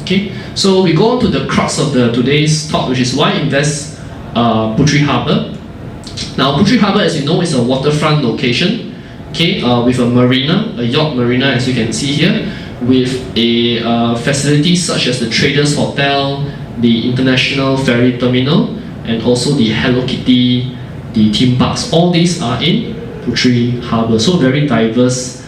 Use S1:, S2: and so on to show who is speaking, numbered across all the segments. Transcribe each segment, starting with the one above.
S1: Okay, so we go on to the crux of today's talk, which is why invest Puteri Harbour. Now, Puteri Harbour, as you know, is a waterfront location, okay, with a marina, a yacht marina, as you can see here, with a facilities such as the Traders Hotel, the International Ferry Terminal, and also the Hello Kitty, the theme parks. All these are in Puteri Harbour, so very diverse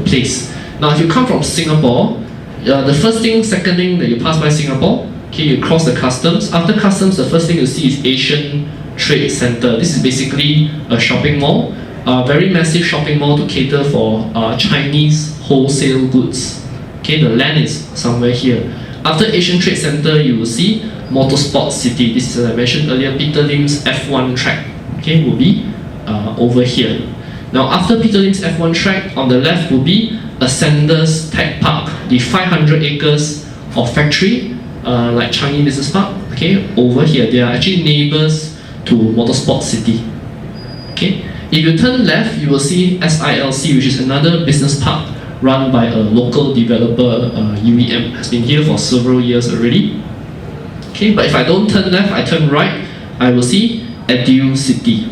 S1: place. Now, if you come from Singapore, the first thing, second thing that you pass by Singapore, okay, you cross the customs. After customs, the first thing you see is Asian Trade Centre. This is basically a shopping mall, a very massive shopping mall to cater for Chinese wholesale goods. Okay, the land is somewhere here. After Asian Trade Centre, you will see Motorsport City. This is, as I mentioned earlier, Peter Lim's F1 track. Okay, will be over here. Now, after Peter Lim's F1 track, on the left will be Ascendas Tech Park, the 500 acres of factory, like Changi Business Park. Okay, over here, they are actually neighbours to Motorsport City. Okay, if you turn left, you will see SILC, which is another business park run by a local developer, UEM, has been here for several years already. Okay, but if I don't turn left, I turn right, I will see Edu City,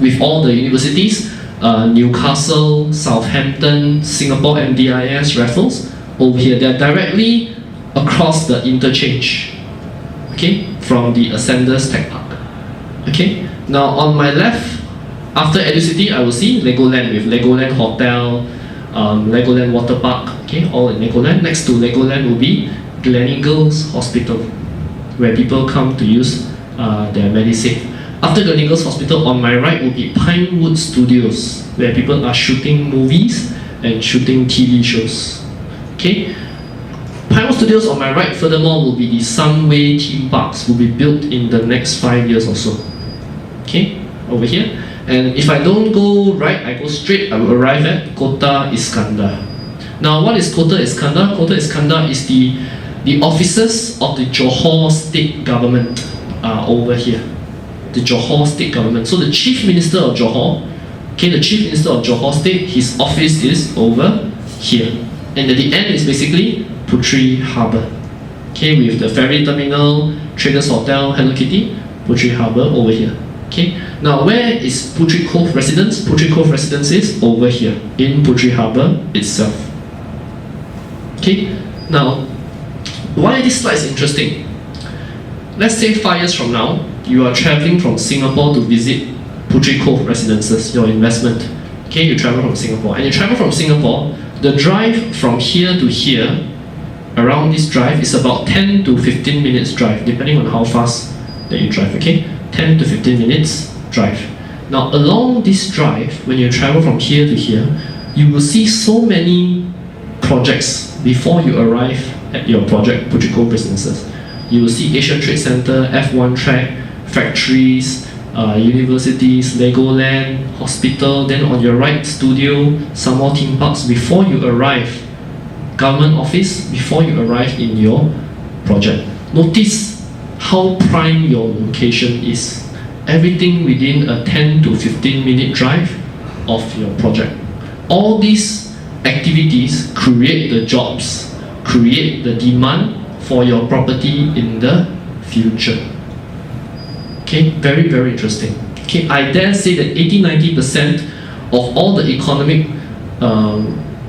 S1: with all the universities, Newcastle, Southampton, Singapore MDIS, Raffles, over here. They are directly across the interchange, okay, from the Ascendas Tech Park. Okay, now on my left, after Edu City, I will see Legoland with Legoland Hotel, Legoland Water Park, okay, all in Legoland. Next to Legoland will be Gleneagles Hospital, where people come to use their Medisave. After Gleneagles Hospital, on my right will be Pinewood Studios, where people are shooting movies and shooting TV shows. Okay, Pinewood Studios on my right, furthermore, will be the Sunway theme parks, will be built in the next 5 years or so. Okay, over here. And if I don't go right, I go straight, I will arrive at Kota Iskandar. Now, what is Kota Iskandar? Kota Iskandar is the offices of the Johor state government over here. The Johor state government. So the chief minister of Johor, okay, the chief minister of Johor state, his office is over here. And at the end is basically Puteri Harbour. Okay, with the ferry terminal, Traders Hotel, Hello Kitty, Puteri Harbour over here. Okay, now where is Puteri Cove Residence? Puteri Cove Residence is over here in Puteri Harbour itself. Okay, now why this slide is interesting? Let's say 5 years from now, you are traveling from Singapore to visit Puteri Cove Residences, your investment. Okay, you travel from Singapore, and you travel from Singapore, the drive from here to here, around this drive, is about 10 to 15 minutes drive, depending on how fast that you drive, okay? 10 to 15 minutes drive. Now, along this drive, when you travel from here to here, you will see so many projects before you arrive at your project, Puteri Cove Residences. You will see Asian Trade Centre, F1 track, factories, universities, Legoland, hospital, then on your right, studio, some more theme parks before you arrive, government office, before you arrive in your project. Notice how prime your location is. Everything within a 10 to 15 minute drive of your project. All these activities create the jobs, create the demand for your property in the future. Okay, very, very interesting. Okay, I dare say that 80-90% of all the economic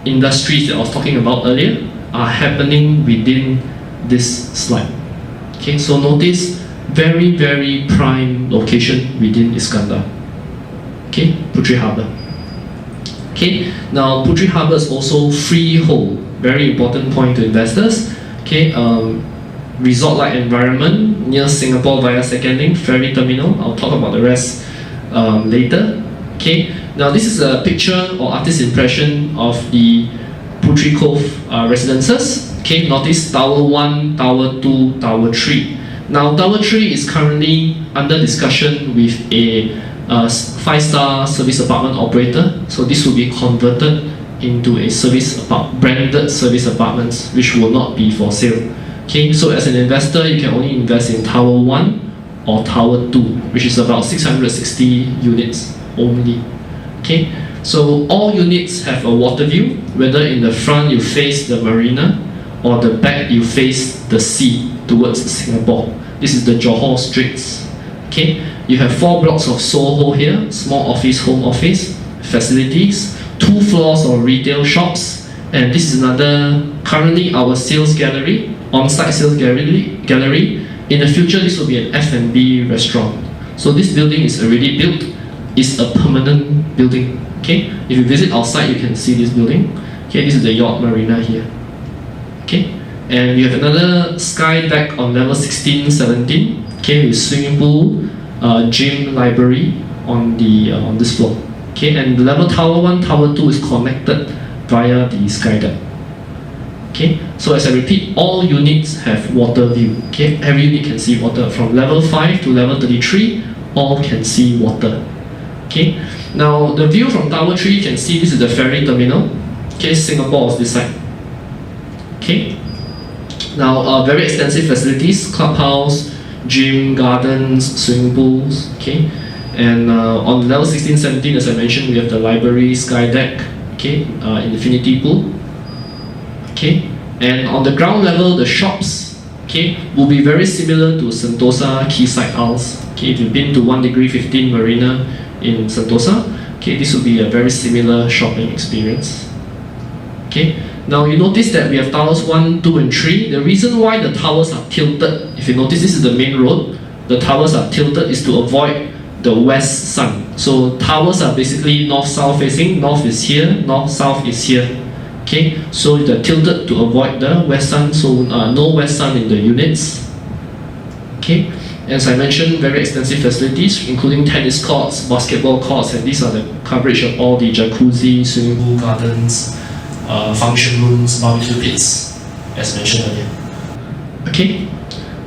S1: industries that I was talking about earlier are happening within this slide. Okay, so notice very, very prime location within Iskandar. Okay, Puteri Harbour. Okay, now Puteri Harbour is also freehold, very important point to investors. Okay, resort-like environment near Singapore via second link, ferry terminal. I'll talk about the rest later. Okay, now this is a picture or artist impression of the Puteri Cove Residences. Okay, notice Tower 1, Tower 2, Tower 3. Now Tower 3 is currently under discussion with a 5-star service apartment operator. So this will be converted into a branded service apartments, which will not be for sale. Okay, so as an investor, you can only invest in Tower 1 or Tower 2, which is about 660 units only. Okay, so all units have a water view, whether in the front you face the marina, or the back you face the sea towards Singapore. This is the Johor Straits. Okay, you have 4 blocks of Soho here, small office, home office, facilities, 2 floors of retail shops, and this is another, currently our sales gallery, on-site sales gallery. In the future, this will be an F&B restaurant. So this building is already built, it's a permanent building. Okay, if you visit our site, you can see this building. Okay, this is the yacht marina here. Okay, and you have another sky deck on level 16, 17. Okay, with swimming pool, gym, library on this floor. Okay, and the level tower 1, tower 2 is connected via the sky deck. Okay, so as I repeat, all units have water view. Okay, every unit can see water from level 5 to level 33. All can see water. Okay, now the view from tower 3, you can see this is the ferry terminal. Okay, Singapore is this side. Okay, now very extensive facilities, clubhouse, gym, gardens, swimming pools. Okay, and on level 16, 17, as I mentioned, we have the library, sky deck. Okay, infinity pool. Okay, and on the ground level, the shops, okay, will be very similar to Sentosa Quayside Isles. Okay, if you've been to 1 degree 15 Marina in Sentosa, okay, this will be a very similar shopping experience. Okay, now you notice that we have towers 1, 2, and 3. The reason why the towers are tilted, if you notice, this is the main road. The towers are tilted is to avoid the west sun. So towers are basically north-south facing. North is here, north-south is here. Okay, so they're tilted to avoid the west sun, so no west sun in the units. Okay, as I mentioned, very extensive facilities, including tennis courts, basketball courts, and these are the coverage of all the jacuzzi, swimming pool, gardens, function rooms, barbecue pits, as mentioned earlier. Okay,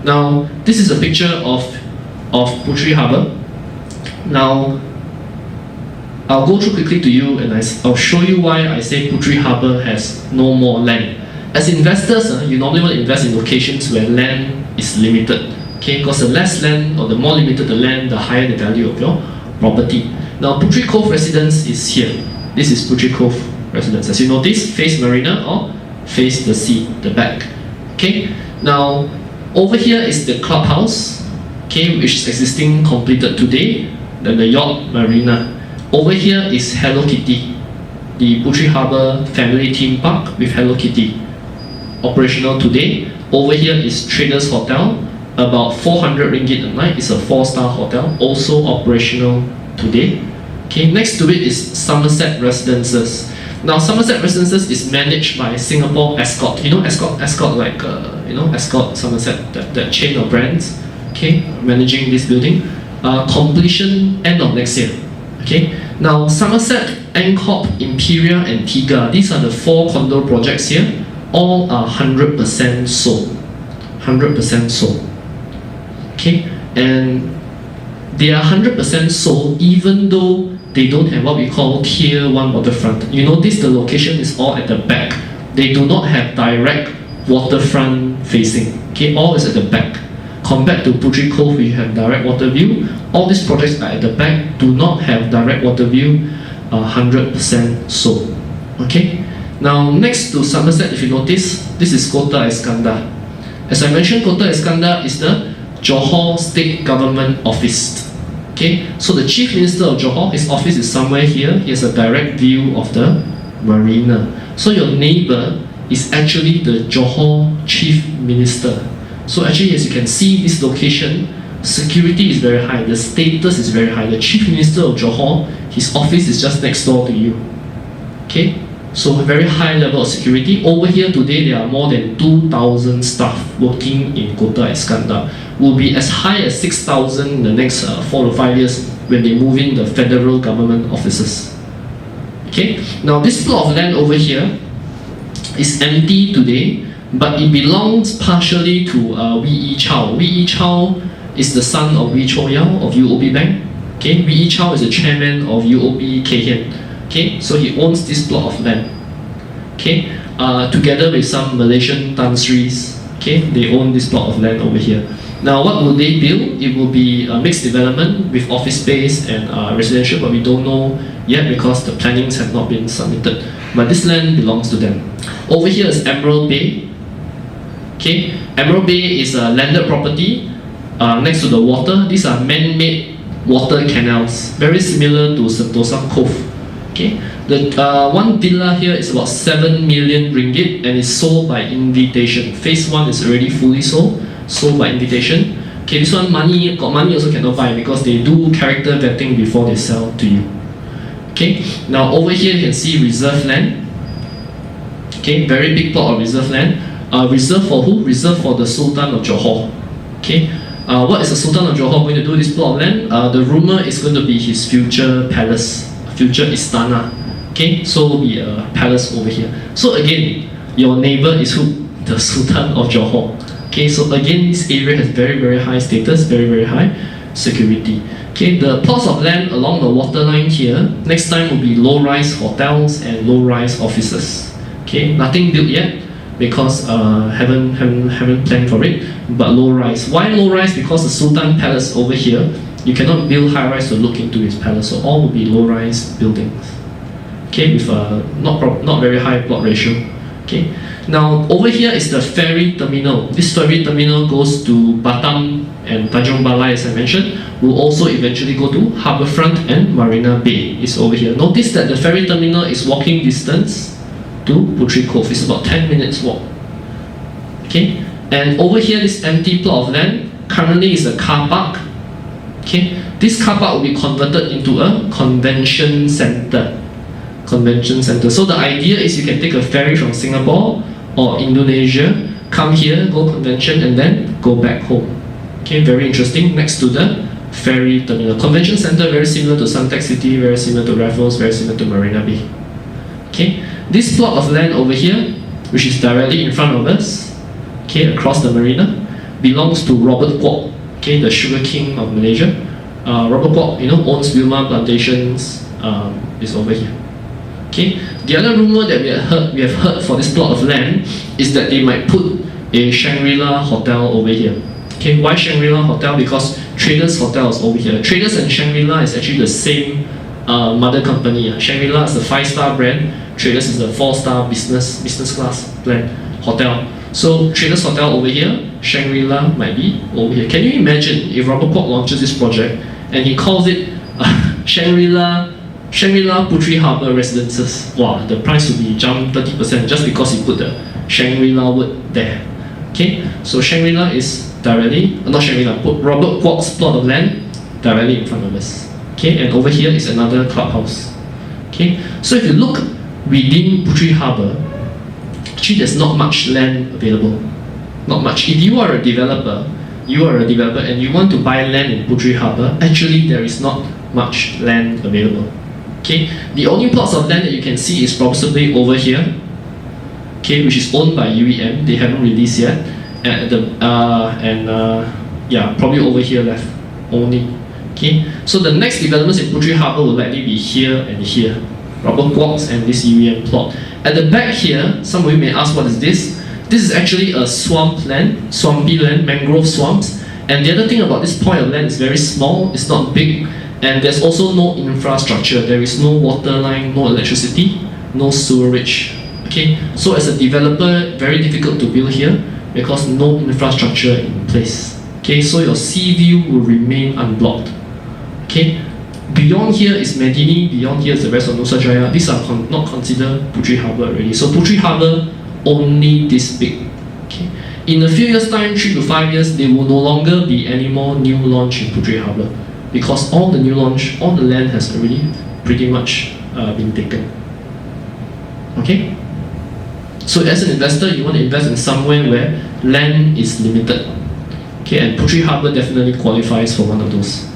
S1: now this is a picture of Puteri Harbour. Now, I'll go through quickly to you and I'll show you why I say Puteri Harbour has no more land. As investors, you normally want to invest in locations where land is limited. Okay, because the less land or the more limited the land, the higher the value of your property. Now, Puteri Cove Residence is here. This is Puteri Cove Residence. As you notice, face marina or face the sea, the back. Okay, now over here is the clubhouse, okay, which is existing, completed today. Then the yacht marina. Over here is Hello Kitty, the Puteri Harbour family theme park with Hello Kitty, operational today. Over here is Traders Hotel, about 400 ringgit a night. It's a 4-star hotel, also operational today. Okay, next to it is Somerset Residences. Now, Somerset Residences is managed by Singapore Escort. You know Escort like Escort Somerset, that chain of brands. Okay, managing this building. Completion end of next year. Okay, now Somerset, Angkor, Imperial, and Tiga. These are the 4 condo projects here. All are 100% sold. 100% sold. Okay, and they are 100% sold even though they don't have what we call Tier 1 waterfront. You notice the location is all at the back. They do not have direct waterfront facing. Okay, all is at the back. Compared to Puteri Cove, we have direct water view. All these projects are at the back, do not have direct water view, 100% sold. Okay. Now, next to Somerset, if you notice, this is Kota Iskandar. As I mentioned, Kota Iskandar is the Johor State Government Office. Okay. So the Chief Minister of Johor, his office is somewhere here. He has a direct view of the marina. So your neighbor is actually the Johor Chief Minister. So actually, as you can see, this location, security is very high, the status is very high. The Chief Minister of Johor, his office is just next door to you. Okay, so a very high level of security. Over here today, there are more than 2,000 staff working in Kota Iskandar. Will be as high as 6,000 in the next 4 to 5 years when they move in the federal government offices. Okay, now this plot of land over here is empty today, but it belongs partially to Wee Ee Chow. Wee Ee Chow is the son of Wee Cho Yao of UOB Bank. Okay, Wee Ee Chow is the chairman of UOB Kay Hian. Okay, so he owns this plot of land. Okay, together with some Malaysian Tan Sris. Okay, they own this plot of land over here. Now, what will they build? It will be a mixed development with office space and residential, but we don't know yet because the plannings have not been submitted. But this land belongs to them. Over here is Emerald Bay. Okay, Emerald Bay is a landed property next to the water. These are man-made water canals, very similar to Sentosa Cove. Okay, the one villa here is about 7 million ringgit and is sold by invitation. Phase 1 is already fully sold by invitation. Okay, this one got money also cannot buy because they do character vetting before they sell to you. Okay, now over here you can see reserve land. Okay, very big plot of reserve land. Reserved for who? Reserved for the Sultan of Johor. Okay, what is the Sultan of Johor going to do this plot of land? The rumor is going to be his future palace, future istana. Okay, so will be a palace over here. So again, your neighbor is who? The Sultan of Johor. Okay, so again, this area has very high status, very high security. Okay, the plots of land along the waterline here, next time will be low-rise hotels and low-rise offices. Okay, nothing built yet because haven't planned for it, but low-rise. Why low-rise? Because the Sultan Palace over here, you cannot build high-rise to look into his palace, so all will be low-rise buildings. Okay, with not very high plot ratio. Okay. Now over here is the ferry terminal. This ferry terminal goes to Batam and Tanjung Balai, as I mentioned. Will also eventually go to Harbourfront and Marina Bay. It's over here. Notice that the ferry terminal is walking distance to Puteri Cove. It's about 10 minutes walk. Okay, and over here this empty plot of land currently is a car park. Okay, this car park will be converted into a convention center. So the idea is you can take a ferry from Singapore or Indonesia, come here, go convention, and then go back home. Okay, very interesting. Next to the ferry terminal. Convention center, very similar to Suntec City, very similar to Raffles, very similar to Marina Bay. Okay, this plot of land over here, which is directly in front of us, okay, across the marina, belongs to Robert Kwok, okay, the sugar king of Malaysia. Robert Kwok, owns Wilmar Plantations, is over here. Okay. The other rumor that we have heard for this plot of land is that they might put a Shangri-La hotel over here. Okay, why Shangri-La hotel? Because Traders Hotel is over here. Traders and Shangri-La is actually the same mother company. Shangri-La is the 5-star brand. Traders is the 4-star business class brand hotel. So Traders Hotel over here, Shangri-La might be over here. Can you imagine if Robert Kwok launches this project and he calls it Shangri-La Puteri Harbour Residences? Wow, the price will be jumped 30% just because he put the Shangri-La word there. Okay, so Shangri-La is directly, not Shangri-La, put Robert Kwok's plot of land directly in front of us. Okay, and over here is another clubhouse. Okay, so if you look within Puteri Harbour, actually there's not much land available. Not much. If you are a developer and you want to buy land in Puteri Harbour, actually there is not much land available. Okay, the only plots of land that you can see is possibly over here, okay, which is owned by UEM. They haven't released yet, yeah, probably over here left only. Okay, so the next developments in Puteri Harbour will likely be here and here, Robert Kwok's and this UEM plot. At the back here, some of you may ask, what is this? This is actually a swampy land, mangrove swamps. And the other thing about this point of land is very small. It's not big. And there's also no infrastructure. There is no water line, no electricity, no sewerage. Okay, so as a developer, very difficult to build here because no infrastructure in place. Okay, so your sea view will remain unblocked. Okay, beyond here is Medini, beyond here is the rest of Nusa Jaya. These are not considered Puteri Harbour already. So Puteri Harbour only this big. Okay, in a few years' time, 3 to 5 years, there will no longer be any more new launch in Puteri Harbour, because all the new launch, all the land has already pretty much been taken. Okay? So as an investor, you want to invest in somewhere where land is limited. Okay, and Puteri Harbour definitely qualifies for one of those.